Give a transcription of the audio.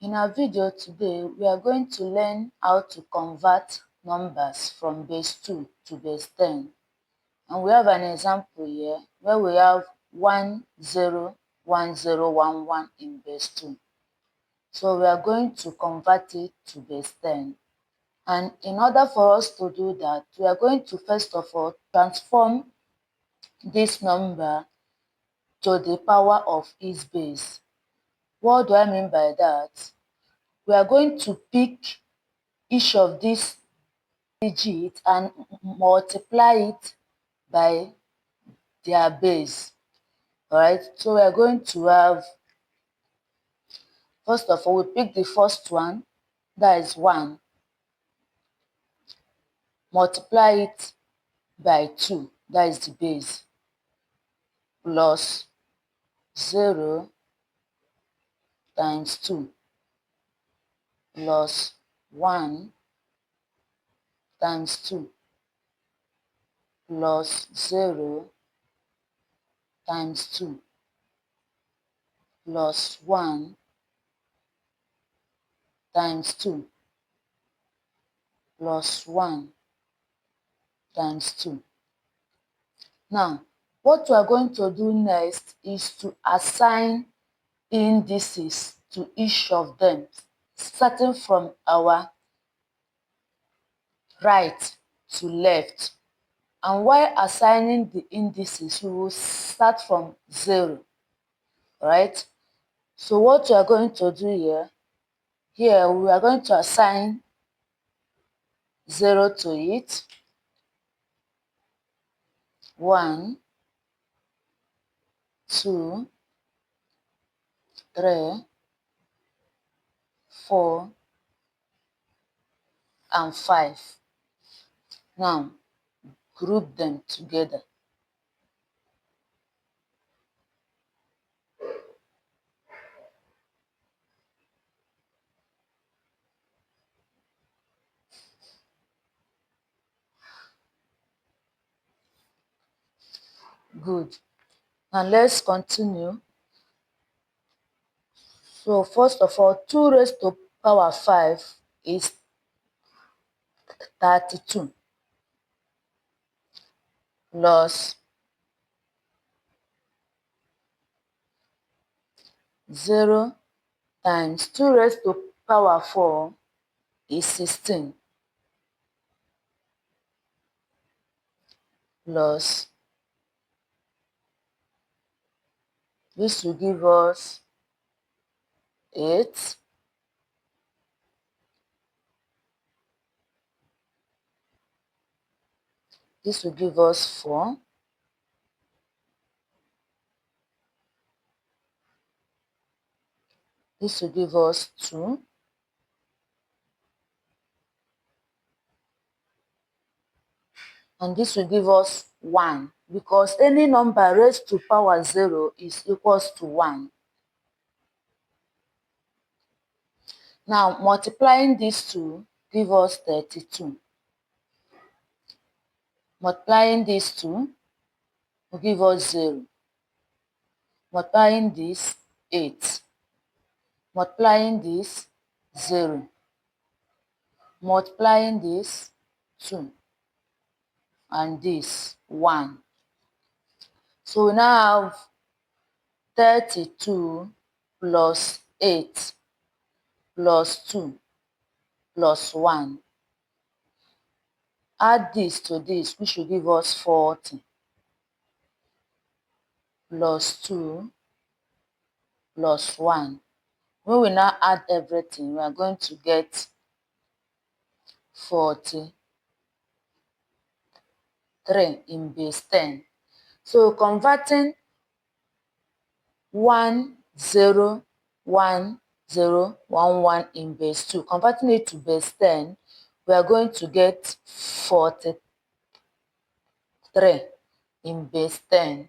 In our video today, we are going to learn how to convert numbers from base 2 to base 10. And we have an example here where we have 101011 in base 2. So we are going to convert it to base 10. And in order for us to do that, we are going to first of all transform this number to the power of its base. What do I mean by that? We are going to pick each of these digits and multiply it by their base. Alright, so we are going to have, first of all, we pick the first one, that is 1. Multiply it by 2, that is the base, plus 0 times 2 plus 1 times 2 plus 0 times 2 plus 1 times 2 plus 1 times 2. Now, what we are going to do next is to assign indices to each of them, starting from our right to left. And while assigning the indices, we will start from 0, right? So what we are going to do here we are going to assign 0 to it, 1, 2, 3, 4, and 5. Now, group them together. Good. And let's continue. So first of all, 2 raised to power 5 is 32 plus 0 times 2 raised to power 4 is 16 plus this will give us 8 this will give us 4 this will give us 2 and this will give us 1 because any number raised to power 0 is equals to 1. Now multiplying these two give us 32. Multiplying these two will give us 0. Multiplying this 8. Multiplying this 0. Multiplying this 2. And this 1. So we now have 32 plus 8 plus 2 plus 1. Add this to this, which will give us 40 plus 2 plus 1. When we now add everything, we are going to get 43 in base 10. So converting 101011 in base 2, converting it to base 10, we are going to get 43 in base 10.